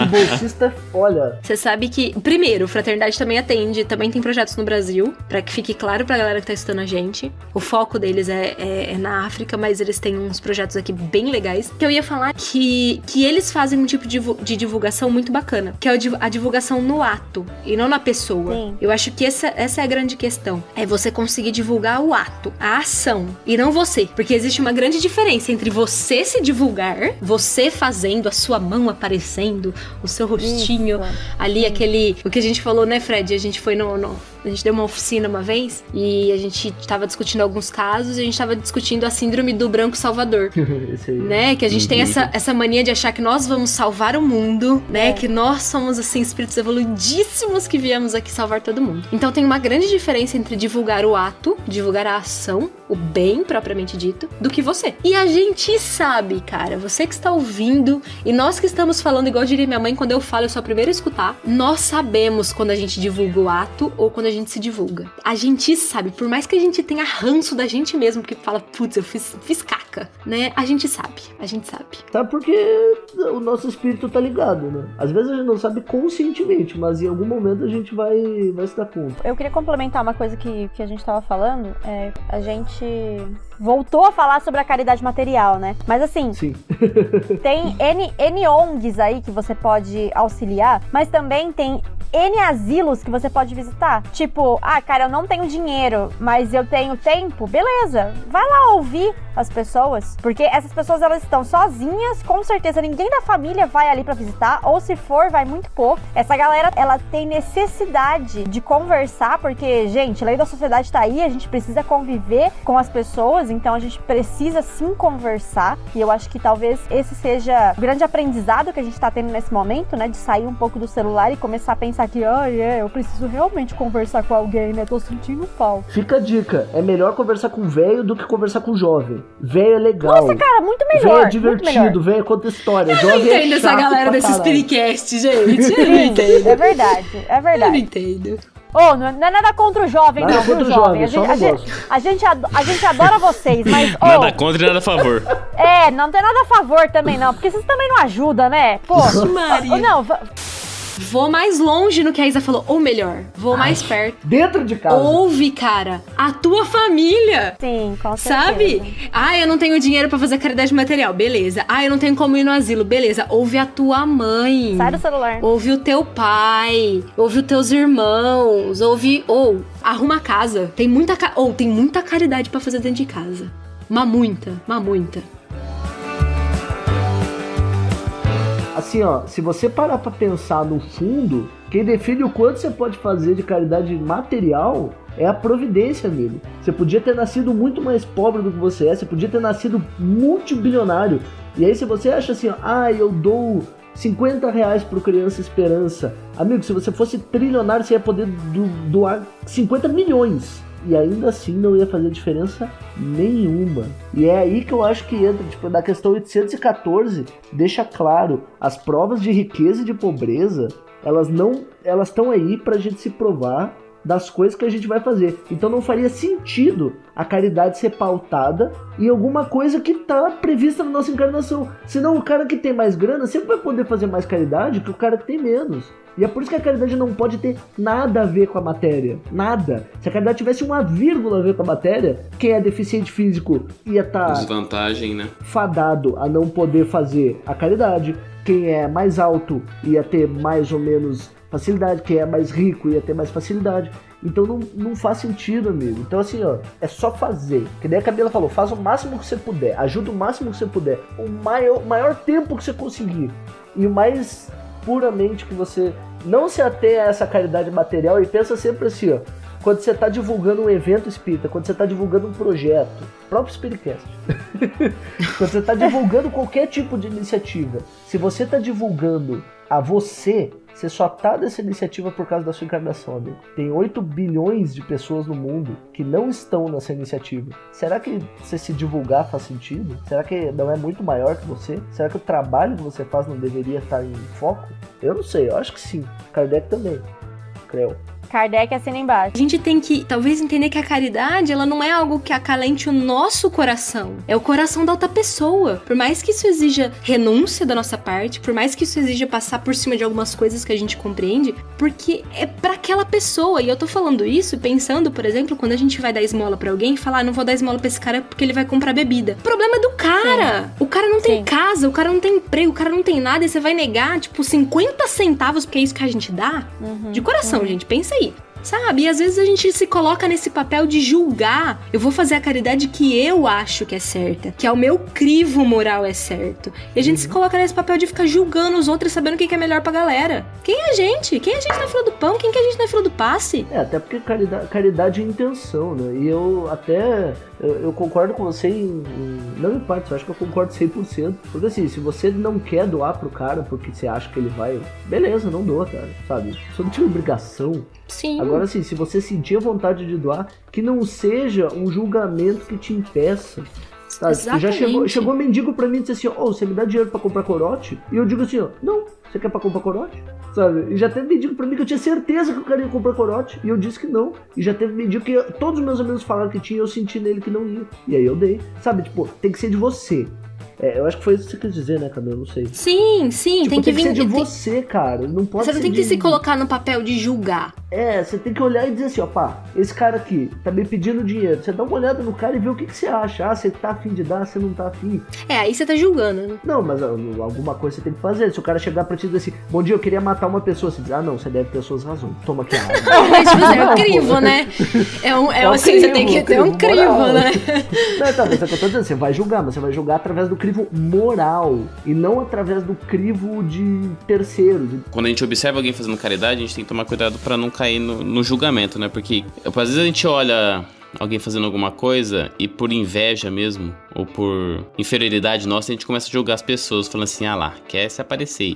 Bolsista, olha. Você sabe que, primeiro, Fraternidade também atende, também tem projetos no Brasil, pra que fique claro pra galera que tá estudando a gente. O foco deles é na África, mas eles têm uns projetos aqui bem legais. Que eu ia falar que eles fazem um tipo de divulgação muito bacana, que é a divulgação no ato e não na pessoa. Sim. Eu acho que essa é a grande questão. É você conseguir divulgar o ato, a ação, e não você. Porque existe uma grande diferença entre você se divulgar, você fazendo, a sua mão aparecendo, o seu rostinho ali, o que a gente falou, né, Fred? A gente foi a gente deu uma oficina uma vez e a gente tava discutindo alguns casos e a gente tava discutindo a síndrome do branco salvador. Esse aí. Né? Que a gente tem essa mania de achar que nós vamos salvar o mundo, né? Que nós somos, assim, espíritos evoluidíssimos que viemos aqui salvar todo mundo. Então tem uma grande diferença entre divulgar o ato, divulgar a ação, o bem propriamente dito, do que você. E a gente sabe, cara, você que está ouvindo e nós que estamos falando, igual diria minha mãe, quando eu falo, eu sou a primeira a escutar, nós sabemos quando a gente divulga o ato ou quando a gente se divulga. A gente sabe, por mais que a gente tenha ranço da gente mesmo, porque fala, putz, eu fiz caca, né? A gente sabe. Sabe porque o nosso espírito tá ligado, né? Às vezes a gente não sabe conscientemente, mas em algum momento a gente vai se dar conta. Eu queria complementar uma coisa que a gente tava falando, a gente voltou a falar sobre a caridade material, né? Mas assim, sim. Tem N ONGs aí que você pode auxiliar, mas também tem N asilos que você pode visitar. Tipo, cara, eu não tenho dinheiro, mas eu tenho tempo. Beleza, vai lá ouvir as pessoas, porque essas pessoas, elas estão sozinhas, com certeza ninguém da família vai ali pra visitar, ou se for, vai muito pouco. Essa galera, ela tem necessidade de conversar, porque, gente, a lei da sociedade tá aí, a gente precisa conviver com as pessoas, então a gente precisa sim conversar, e eu acho que talvez esse seja o grande aprendizado que a gente tá tendo nesse momento, né, de sair um pouco do celular e começar a pensar que, eu preciso realmente conversar com alguém, né, tô sentindo falta. Fica a dica, é melhor conversar com velho do que conversar com jovem. Velho é legal. Nossa, cara, muito melhor. Velho é divertido, velho conta história. Eu não entendo essa galera desses pericasts, gente. Eu não entendo. É verdade. Eu não entendo. Não é nada contra o jovem, nada não, contra viu, o jovem? jovem, A gente adora vocês, mas... Nada contra e nada a favor. Não tem nada a favor também, não, porque vocês também não ajudam, né? Pô, Maria. Não... Vou mais longe no que a Isa falou, ou melhor, vou mais perto. Dentro de casa. Ouve, cara, a tua família. Sim, com certeza. Sabe? Eu não tenho dinheiro pra fazer caridade material, beleza. Eu não tenho como ir no asilo, beleza. Ouve a tua mãe. Sai do celular. Ouve o teu pai. Ouve os teus irmãos. Arruma a casa. Tem muita caridade pra fazer dentro de casa. Mas muita. Assim, ó, se você parar pra pensar no fundo, quem define o quanto você pode fazer de caridade material é a providência, amigo. Você podia ter nascido muito mais pobre do que você é, você podia ter nascido multibilionário. E aí se você acha assim, ó, eu dou R$50 pro Criança Esperança. Amigo, se você fosse trilionário, você ia poder doar 50 milhões. E ainda assim não ia fazer diferença nenhuma. E é aí que eu acho que entra, tipo, na questão 814, deixa claro, as provas de riqueza e de pobreza, elas estão aí pra gente se provar das coisas que a gente vai fazer. Então não faria sentido a caridade ser pautada em alguma coisa que tá prevista na nossa encarnação. Senão o cara que tem mais grana sempre vai poder fazer mais caridade que o cara que tem menos. E é por isso que a caridade não pode ter nada a ver com a matéria. Nada. Se a caridade tivesse uma vírgula a ver com a matéria, quem é deficiente físico ia estar desvantagem, né? Fadado a não poder fazer a caridade. Quem é mais alto ia ter mais ou menos facilidade. Quem é mais rico ia ter mais facilidade. Então não faz sentido, amigo. Então assim, ó, é só fazer. Que nem a Camila falou, faz o máximo que você puder. Ajuda o máximo que você puder. O maior tempo que você conseguir. E o mais puramente que você não se atenha a essa caridade material e pensa sempre assim, ó. Quando você está divulgando um evento espírita, quando você está divulgando um projeto, próprio Spiritcast, quando você está divulgando qualquer tipo de iniciativa, se você está divulgando a você só tá dessa iniciativa por causa da sua encarnação, amigo. Tem 8 bilhões de pessoas no mundo que não estão nessa iniciativa. Será que você se divulgar faz sentido? Será que não é muito maior que você? Será que o trabalho que você faz não deveria estar em foco? Eu não sei, eu acho que sim. Kardec também. Creu. Kardec assina embaixo. A gente tem que, talvez, entender que a caridade, ela não é algo que acalente o nosso coração. É o coração da outra pessoa. Por mais que isso exija renúncia da nossa parte, por mais que isso exija passar por cima de algumas coisas que a gente compreende, porque é pra aquela pessoa. E eu tô falando isso pensando, por exemplo, quando a gente vai dar esmola pra alguém e falar, não vou dar esmola pra esse cara porque ele vai comprar bebida. O problema é do cara. Sim. O cara não tem casa, o cara não tem emprego, o cara não tem nada, e você vai negar, tipo, 50 centavos, porque é isso que a gente dá? De coração, gente, pensa aí. Sabe? E às vezes a gente se coloca nesse papel de julgar. Eu vou fazer a caridade que eu acho que é certa, que é o meu crivo moral é certo. E a gente se coloca nesse papel de ficar julgando os outros e sabendo o que é melhor pra galera. Quem é a gente? Quem é a gente na fila do pão? Quem que é a gente na fila do passe? Até porque caridade é intenção, né? E eu até... Eu concordo com você não em partes, eu acho que eu concordo 100%. Porque assim, se você não quer doar pro cara porque você acha que ele vai... Beleza, não doa, cara, sabe? Você não tinha obrigação. Sim. Agora assim, se você sentir a vontade de doar, que não seja um julgamento que te impeça. Sabe? Já chegou mendigo pra mim e disse assim, você me dá dinheiro pra comprar corote? E eu digo assim, não, você quer pra comprar corote? Sabe? E já teve mendigo pra mim que eu tinha certeza que o cara ia comprar corote, e eu disse que não. E já teve mendigo que todos os meus amigos falaram que tinha, e eu senti nele que não ia. E aí eu dei. Sabe, tipo, tem que ser de você. Eu acho que foi isso que você quis dizer, né, Camila? Não sei. Sim, tipo, tem que vir... ser de você, cara. Não pode Você não ser tem que se colocar no papel de julgar. Você tem que olhar e dizer assim, esse cara aqui tá me pedindo dinheiro. Você dá uma olhada no cara e vê o que você acha. Você tá afim de dar, você não tá afim. Aí você tá julgando, né? Não, mas alguma coisa você tem que fazer. Se o cara chegar pra ti e dizer assim, bom dia, eu queria matar uma pessoa. Você diz, não, você deve ter suas razões. Toma aqui a água. Tipo assim, é um crivo, né? Assim, crivo, você tem que ter um crivo, moral, né? Não, tá, mas é o que eu tô dizendo, você vai julgar, mas você vai julgar através do crivo moral e não através do crivo de terceiro. Quando a gente observa alguém fazendo caridade, a gente tem que tomar cuidado pra não cair no julgamento, né? Porque às vezes a gente olha alguém fazendo alguma coisa e por inveja mesmo, ou por inferioridade nossa, a gente começa a julgar as pessoas, falando assim, lá, quer se aparecer,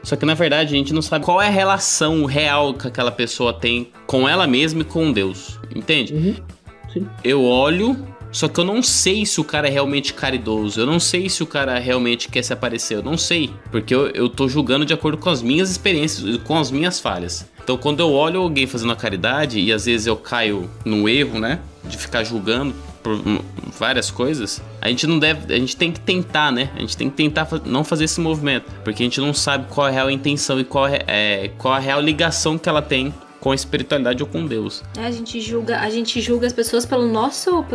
só que na verdade a gente não sabe qual é a relação real que aquela pessoa tem com ela mesma e com Deus, entende? Sim. Eu olho, só que eu não sei se o cara é realmente caridoso, eu não sei se o cara realmente quer se aparecer, eu não sei, porque eu tô julgando de acordo com as minhas experiências, com as minhas falhas. Então quando eu olho alguém fazendo a caridade, e às vezes eu caio no erro, né, de ficar julgando por várias coisas, a gente tem que tentar, né, a gente tem que tentar não fazer esse movimento, porque a gente não sabe qual é a real intenção e qual a real ligação que ela tem com a espiritualidade ou com Deus. A gente julga as pessoas pelo nosso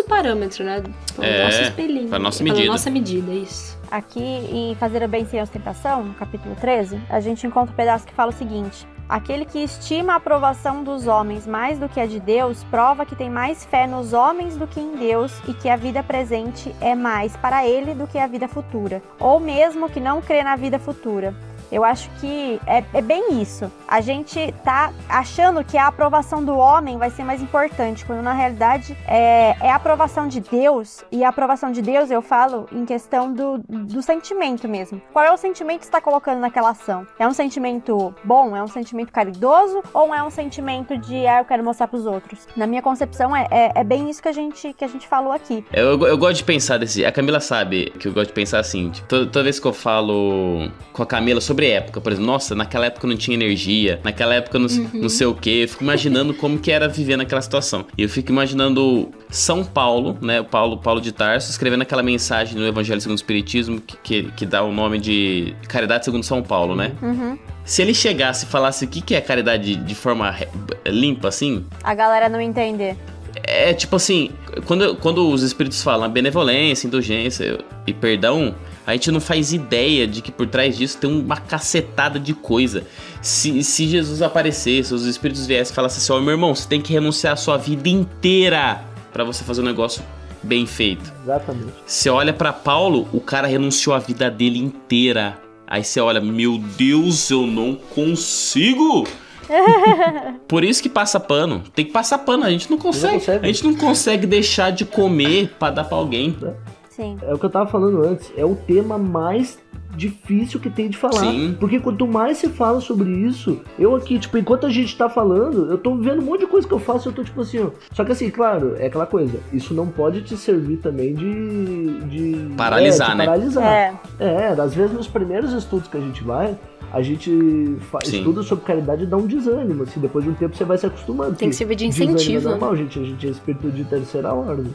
parâmetro, né? Pelo nosso espelhinho. Pela nossa medida. Pela nossa medida, isso. Aqui em Fazer o Bem Sem Ostentação, no capítulo 13, a gente encontra um pedaço que fala o seguinte: aquele que estima a aprovação dos homens mais do que a de Deus, prova que tem mais fé nos homens do que em Deus e que a vida presente é mais para ele do que a vida futura, ou mesmo que não crê na vida futura. Eu acho que é bem isso. A gente tá achando que a aprovação do homem vai ser mais importante, quando na realidade é a aprovação de Deus. E a aprovação de Deus eu falo em questão do sentimento mesmo. Qual é o sentimento que você está colocando naquela ação? É um sentimento bom? É um sentimento caridoso? Ou é um sentimento de, eu quero mostrar pros outros? Na minha concepção é bem isso que a gente falou aqui. Eu gosto de pensar a Camila sabe que eu gosto de pensar assim, toda vez que eu falo com a Camila sobre sobre época, por exemplo, nossa, naquela época não tinha energia, naquela época não sei o quê. Eu fico imaginando como que era viver naquela situação. E eu fico imaginando São Paulo, né, o Paulo de Tarso, escrevendo aquela mensagem no Evangelho segundo o Espiritismo que dá o nome de Caridade segundo São Paulo, né? Se ele chegasse e falasse o que é caridade de forma limpa, assim... A galera não entender. É tipo assim, quando os espíritos falam benevolência, indulgência e perdão, a gente não faz ideia de que por trás disso tem uma cacetada de coisa. Se Jesus aparecesse, os espíritos viessem e falassem assim, ó, meu irmão, você tem que renunciar a sua vida inteira pra você fazer um negócio bem feito. Exatamente. Você olha pra Paulo, o cara renunciou a vida dele inteira. Aí você olha, meu Deus, eu não consigo... Por isso que passa pano. Tem que passar pano, a gente não consegue. A gente não consegue deixar de comer pra dar pra alguém. Sim. É o que eu tava falando antes. É o tema mais difícil que tem de falar. Sim. Porque quanto mais se fala sobre isso, eu aqui, tipo, enquanto a gente tá falando, eu tô vendo um monte de coisa que eu faço, eu tô tipo assim, ó. Só que assim, claro, é aquela coisa, isso não pode te servir também de paralisar, né? Paralisar. Às vezes nos primeiros estudos que a gente vai, a gente estuda sobre caridade e dá um desânimo, assim, depois de um tempo você vai se acostumando. Tem que servir de incentivo. É normal, gente, a gente é espírito de terceira ordem.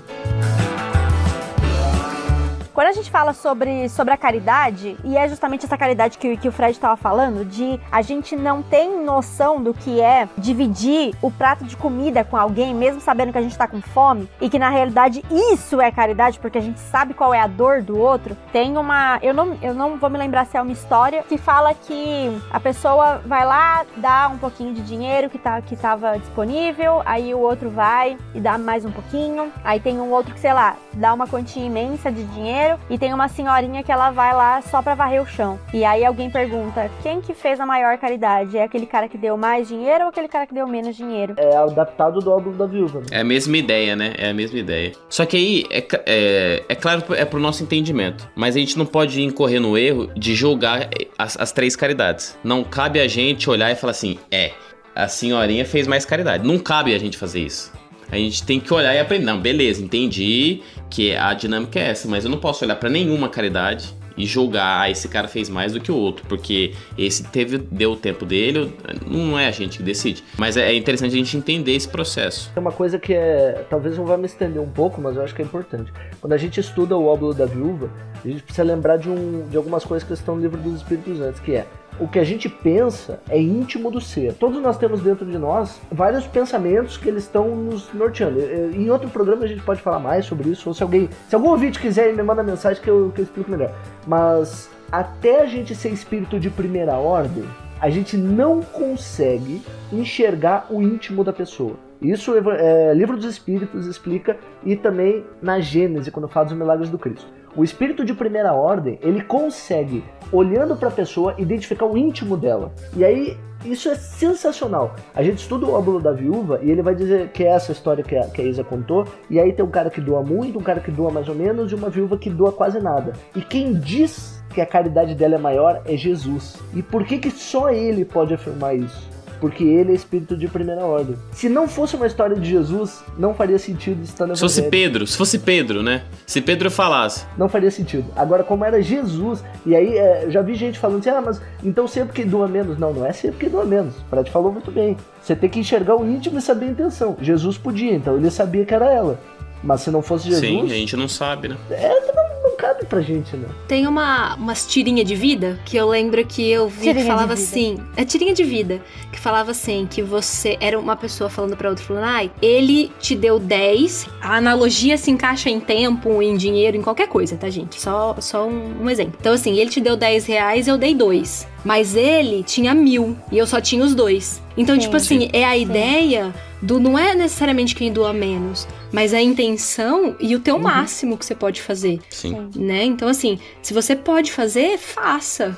Quando a gente fala sobre a caridade, e é justamente essa caridade que o Fred estava falando, de a gente não tem noção do que é dividir o prato de comida com alguém, mesmo sabendo que a gente está com fome, e que na realidade isso é caridade, porque a gente sabe qual é a dor do outro. Tem uma... Eu não vou me lembrar se é uma história que fala que a pessoa vai lá, dá um pouquinho de dinheiro que estava disponível, aí o outro vai e dá mais um pouquinho, aí tem um outro que, sei lá, dá uma quantia imensa de dinheiro, e tem uma senhorinha que ela vai lá só pra varrer o chão. E aí alguém pergunta, quem que fez a maior caridade? É aquele cara que deu mais dinheiro ou aquele cara que deu menos dinheiro? É adaptado do óbolo da viúva. Né? É a mesma ideia, né? É a mesma ideia. Só que aí, é claro, é pro nosso entendimento. Mas a gente não pode incorrer no erro de julgar as três caridades. Não cabe a gente olhar e falar assim, a senhorinha fez mais caridade. Não cabe a gente fazer isso. A gente tem que olhar e aprender. Não, beleza, entendi que a dinâmica é essa, mas eu não posso olhar pra nenhuma caridade e julgar, esse cara fez mais do que o outro, porque esse deu o tempo dele, não é a gente que decide. Mas é interessante a gente entender esse processo. É uma coisa que talvez eu vá me estender um pouco, mas eu acho que é importante. Quando a gente estuda o óbolo da viúva, a gente precisa lembrar de algumas coisas que estão no livro dos Espíritos antes, que é: o que a gente pensa é íntimo do ser. Todos nós temos dentro de nós vários pensamentos que eles estão nos norteando. Em outro programa a gente pode falar mais sobre isso, ou se algum ouvinte quiser, me manda mensagem que eu explico melhor. Mas até a gente ser espírito de primeira ordem, a gente não consegue enxergar o íntimo da pessoa. Isso Livro dos Espíritos explica, e também na Gênese, quando fala dos milagres do Cristo. O espírito de primeira ordem, ele consegue, olhando para a pessoa, identificar o íntimo dela. E aí, isso é sensacional. A gente estuda o óbolo da viúva e ele vai dizer que é essa história que a Isa contou. E aí tem um cara que doa muito, um cara que doa mais ou menos e uma viúva que doa quase nada. E quem diz que a caridade dela é maior é Jesus. E por que só ele pode afirmar isso? Porque ele é espírito de primeira ordem. Se não fosse uma história de Jesus, não faria sentido estar no Evangelho. Se fosse Pedro, né? Se Pedro falasse. Não faria sentido. Agora, como era Jesus, e aí já vi gente falando assim, mas então sempre que doa menos. Não é sempre que doa menos. O Fred falou muito bem. Você tem que enxergar o íntimo e saber a intenção. Jesus podia, então ele sabia que era ela. Mas se não fosse Jesus... Sim, a gente não sabe, né? Não cabe pra gente, né? Tem umas tirinha de vida que eu lembro que eu vi que falava assim... É tirinha de vida. Que falava assim, que você era uma pessoa falando pra outra, falando, ele te deu 10. A analogia se encaixa em tempo, em dinheiro, em qualquer coisa, tá, gente? Só um exemplo. Então, assim, ele te deu 10 reais, eu dei 2. Mas ele tinha 1.000 e eu só tinha os 2. Então, sim, tipo assim, é a ideia do... Não é necessariamente quem doa menos, mas a intenção e o teu máximo que você pode fazer. Sim. Né? Então, assim, se você pode fazer, faça.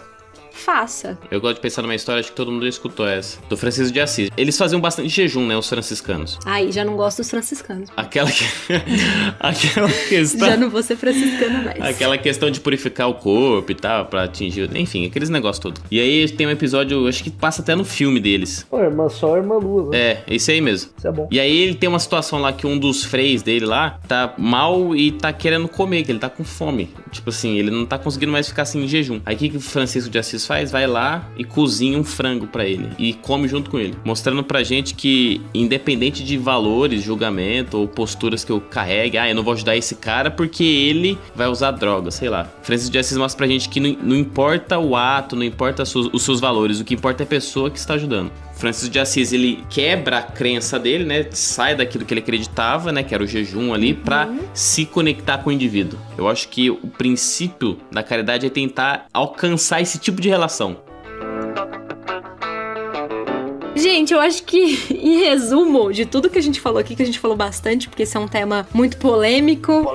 Eu gosto de pensar numa história, acho que todo mundo já escutou essa, do Francisco de Assis. Eles faziam bastante jejum, né, os franciscanos. Ai, já não gosto dos franciscanos. Aquela questão... Já não vou ser franciscana mais. Aquela questão de purificar o corpo e tal, pra atingir... Enfim, aqueles negócios todos. E aí tem um episódio, acho que passa até no filme deles. Pô, irmã Lua. É, esse aí mesmo. Isso é bom. E aí ele tem uma situação lá que um dos freis dele lá tá mal e tá querendo comer, que ele tá com fome. Tipo assim, ele não tá conseguindo mais ficar assim em jejum. Aí o que o Francisco de Assis faz? Vai lá e cozinha um frango pra ele e come junto com ele, mostrando pra gente que independente de valores, julgamento ou posturas que eu carregue, eu não vou ajudar esse cara porque ele vai usar droga, sei lá. Francis de Assis mostra pra gente que não importa o ato, não importa os seus valores, o que importa é a pessoa que está ajudando. Francis de Assis, ele quebra a crença dele, né? Sai daquilo que ele acreditava, né? Que era o jejum ali, pra se conectar com o indivíduo. Eu acho que o princípio da caridade é tentar alcançar esse tipo de relação. Gente, eu acho que, em resumo de tudo que a gente falou aqui, que a gente falou bastante, porque esse é um tema muito polêmico,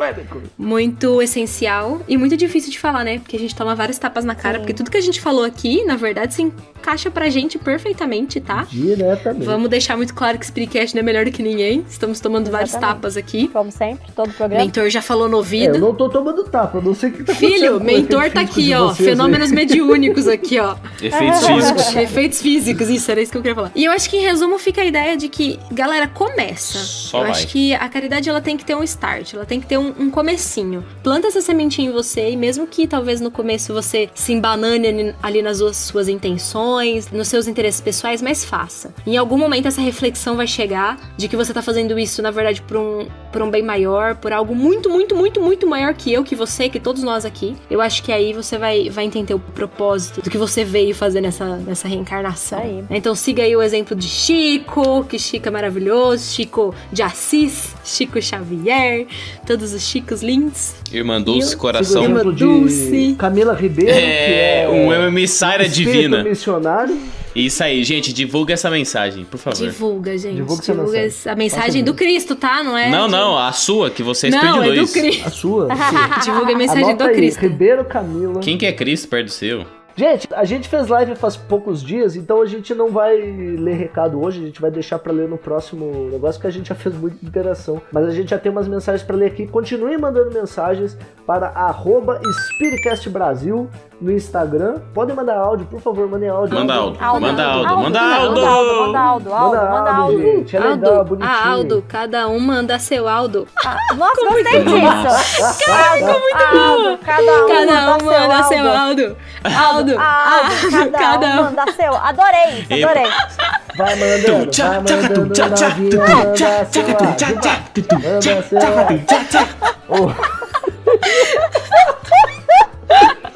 muito essencial e muito difícil de falar, né? Porque a gente toma vários tapas na cara, porque tudo que a gente falou aqui, na verdade, se encaixa pra gente perfeitamente, tá? Diretamente. Vamos deixar muito claro que esse Spreecast não é melhor do que ninguém. Estamos tomando vários tapas aqui. Como sempre, todo programa. Mentor já falou no ouvido. Eu não tô tomando tapa, eu não sei o que tá acontecendo. Filho, com o mentor efeito tá físico aqui, de ó. vocês aí. Fenômenos mediúnicos aqui, ó. Efeitos físicos. Efeitos físicos, isso, era isso que eu queria falar. E eu acho que, em resumo, fica a ideia de que, galera, começa. Só eu vai. acho que a caridade, ela tem que ter um start, ela tem que ter um comecinho. Planta essa sementinha em você, e mesmo que talvez no começo você se embanane ali nas suas intenções, nos seus interesses pessoais, mas faça. Em algum momento essa reflexão vai chegar de que você tá fazendo isso, na verdade, por um bem maior, por algo muito, muito, muito, muito maior que eu, que você, que todos nós aqui. Eu acho que aí você vai entender o propósito do que você veio fazer nessa reencarnação. Aí. Então siga aí o exemplo de Chico, que Chico é maravilhoso, Chico de Assis, Chico Xavier, todos os Chicos lindos. Irmã Dulce, Siga o coração. exemplo de Dulce. Camila Ribeiro, que é um emissária espírito divina. missionário. Isso aí, gente, divulga essa mensagem, por favor. Divulga, gente. Divulga essa mensagem. A mensagem do Cristo, tá? Não é? Não, a sua, que você Não, expediu é do Luiz. Cristo. A sua. Divulga a mensagem Anota do aí, Cristo. Ribeiro Camila. Quem que é Cristo perto do seu? Gente, a gente fez live faz poucos dias, então a gente não vai ler recado hoje, a gente vai deixar pra ler no próximo negócio, que a gente já fez muita interação. Mas a gente já tem umas mensagens pra ler aqui. Continuem mandando mensagens para @SpiritcastBrasil no Instagram. Podem mandar áudio, por favor, mandem áudio. Manda áudio. Manda Manda áudio. Gente, é legal, bonitinho. Aldo, cada um manda seu Aldo. Nossa, gostei disso. Cara, ficou muito bom. Cada um manda seu Aldo. Aldo, Cada um manda seu. Adorei isso, adorei. Vai mandando, vai mandando novinha, manda seu áudio. Manda seu áudio.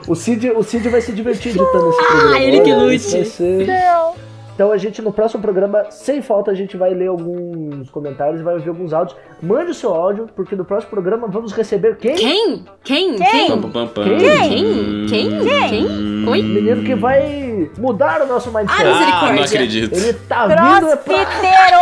O Cid vai se divertir editando esse programa. ele que lute. Vai ser... Não. Então a gente, no próximo programa, sem falta, a gente vai ler alguns comentários, vai ouvir alguns áudios. Mande o seu áudio, porque no próximo programa vamos receber quem? Quem? Pam, pam, pam. Quem? Oi? O menino que vai mudar o nosso mindset. misericórdia. Não acredito. Ele tá vindo pra Crossfiteiro.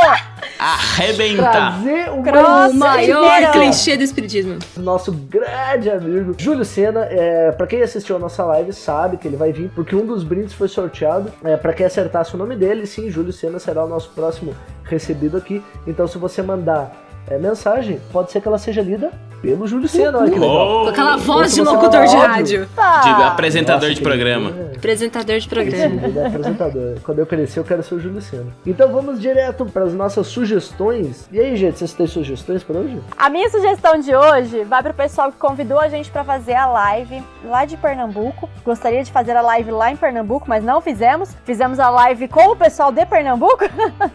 Arrebentar. trazer o O maior Crossfiteiro. clichê do espiritismo. nosso grande amigo Júlio Sena. Pra quem assistiu a nossa live sabe que ele vai vir, porque um dos brindes foi sorteado. Pra quem acertasse o nome dele, sim, Júlio Sena será o nosso próximo recebido aqui. Então se você mandar mensagem, pode ser que ela seja lida pelo Júlio Sena. Olha que legal. Com aquela voz de Ou se você locutor de mandar rádio. De apresentador Nossa, de programa. Apresentador de Esse programa. vídeo é apresentador. Quando eu crescer, eu quero ser o Júlio Sena. Então vamos direto para as nossas sugestões. E aí, gente, vocês têm sugestões para hoje? A minha sugestão de hoje vai pro pessoal que convidou a gente pra fazer a live lá de Pernambuco. Gostaria de fazer a live lá em Pernambuco, mas não fizemos. Fizemos a live com o pessoal de Pernambuco.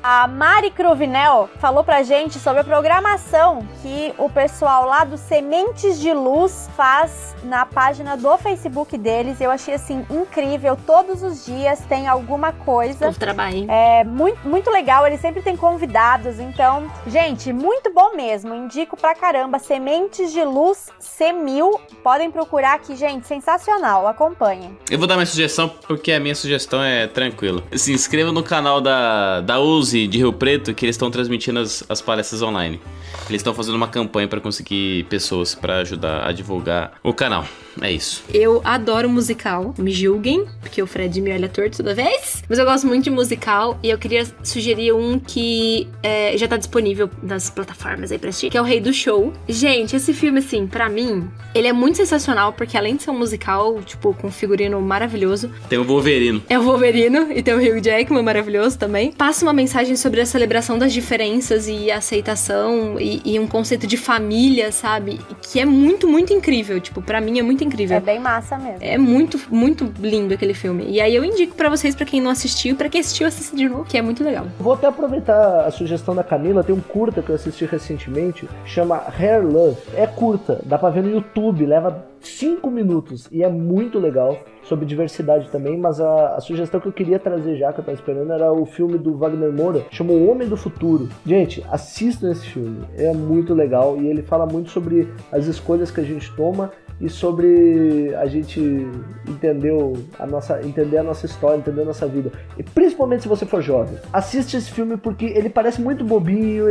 A Mari Cruvinel falou pra gente sobre a programação que o pessoal lá do Sementes de Luz faz na página do Facebook deles. Eu achei assim incrível. Todos os dias tem alguma coisa. Povo trabalha, hein? É muito legal, eles sempre têm convidados, então, gente, muito bom mesmo, indico pra caramba, Sementes de Luz C1000, podem procurar aqui, gente, sensacional, acompanhem. Eu vou dar minha sugestão porque a minha sugestão é tranquila. Se inscreva no canal da UZI de Rio Preto, que eles estão transmitindo as palestras online. Eles estão fazendo uma campanha pra conseguir pessoas pra ajudar a divulgar o canal. É isso. Eu adoro musical, me julguem, porque o Fred me olha torto toda vez. Mas eu gosto muito de musical e eu queria sugerir um que já tá disponível nas plataformas aí pra assistir, que é o Rei do Show. Gente, esse filme, assim, pra mim, ele é muito sensacional, porque além de ser um musical, tipo, com um figurino maravilhoso, Tem o Wolverino. é o Wolverino e tem o Hugh Jackman maravilhoso também. Passa uma mensagem sobre a celebração das diferenças e a aceitação e um conceito de família, sabe? Que é muito, muito incrível. Tipo, pra mim é muito muito incrível. É bem massa mesmo. É muito, muito lindo aquele filme. E aí eu indico pra vocês, pra quem não assistiu, pra quem assistiu, assista de novo, que é muito legal. Vou até aproveitar a sugestão da Camila, tem um curta que eu assisti recentemente, chama Hair Love. É curta, dá pra ver no YouTube, leva 5 minutos e é muito legal, sobre diversidade também, mas a sugestão que eu queria trazer já, que eu tava esperando, era o filme do Wagner Moura, chama O Homem do Futuro. Gente, assistam esse filme, é muito legal e ele fala muito sobre as escolhas que a gente toma e sobre a gente entender a nossa história, entender a nossa vida. E principalmente se você for jovem. Assiste esse filme porque ele parece muito bobinho,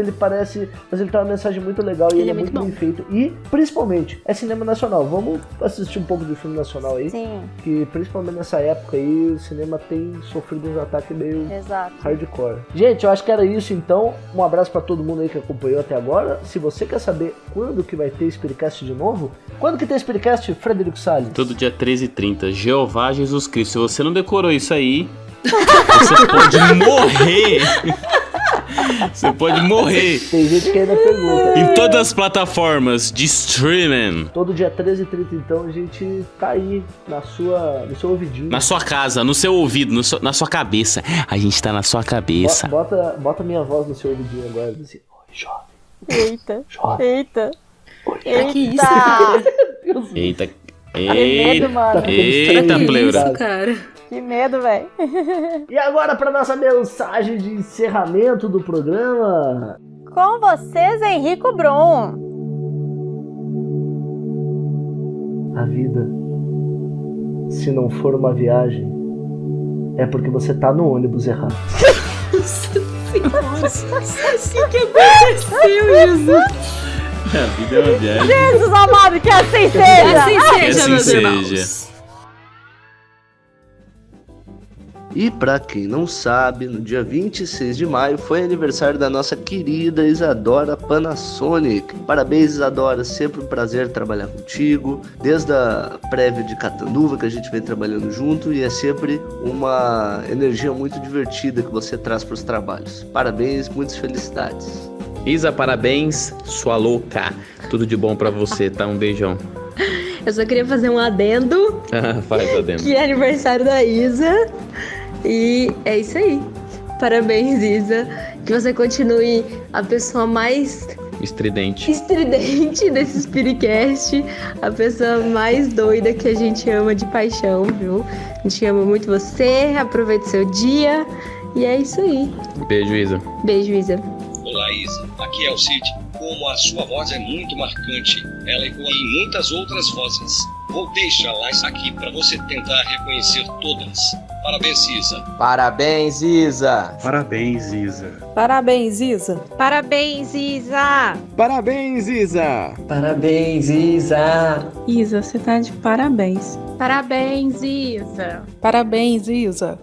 mas ele tem uma mensagem muito legal e ele é muito bem feito. E, principalmente, é cinema nacional. Vamos assistir um pouco de filme nacional aí. Sim. Que, principalmente nessa época aí, o cinema tem sofrido uns ataques meio Exato. hardcore. Gente, eu acho que era isso então. Um abraço pra todo mundo aí que acompanhou até agora. Se você quer saber quando que vai ter Spiritcast de novo, quando que tem Spiritcast, Frederico Salles? Todo dia 13h30. Jeová Jesus Cristo. Se você não decorou isso aí, você pode morrer. Você pode morrer. Tem gente que ainda pergunta. Em todas as plataformas de streaming. Todo dia 13h30, então, a gente tá aí no seu ouvidinho. Na sua casa, no seu ouvido, na sua cabeça. A gente tá na sua cabeça. Bota minha voz no seu ouvidinho agora. Assim, oi, jovem. Eita. Jovem. Eita. Oi, Eita. Que isso, cara? Eita. Que medo, mano. Eita, Que pleura. isso, cara? Que medo, velho. E agora pra nossa mensagem de encerramento do programa. Com vocês, Henrico Brum. A vida, se não for uma viagem, é porque você tá no ônibus errado. Assim que aconteceu, Jesus. A vida é uma viagem. Jesus amado, que assim seja. Assim Que seja, assim meus seja. irmãos. E pra quem não sabe, no dia 26 de maio foi aniversário da nossa querida Isadora Panasonic. Parabéns, Isadora, sempre um prazer trabalhar contigo. Desde a prévia de Catanduva que a gente vem trabalhando junto e é sempre uma energia muito divertida que você traz para os trabalhos. Parabéns, muitas felicidades. Isa, parabéns, sua louca. Tudo de bom pra você, tá? Um beijão. Eu só queria fazer um adendo, Faz adendo. que é aniversário da Isa. E é isso aí. Parabéns, Isa. Que você continue a pessoa mais Estridente. estridente desse Spiritcast. A pessoa mais doida que a gente ama de paixão, viu? A gente ama muito você. Aproveite seu dia. E é isso aí. Beijo, Isa. Beijo, Isa. Olá, Isa. Aqui é o Cid. Como a sua voz é muito marcante, ela ecoa em muitas outras vozes. Vou deixá-las aqui para você tentar reconhecer todas. Parabéns, Isa. Parabéns, Isa! Parabéns, Isa. Parabéns, Isa. Parabéns, Isa. Parabéns, Isa. Parabéns, Isa! Isa, você tá de parabéns. Parabéns, Isa. Parabéns, Isa.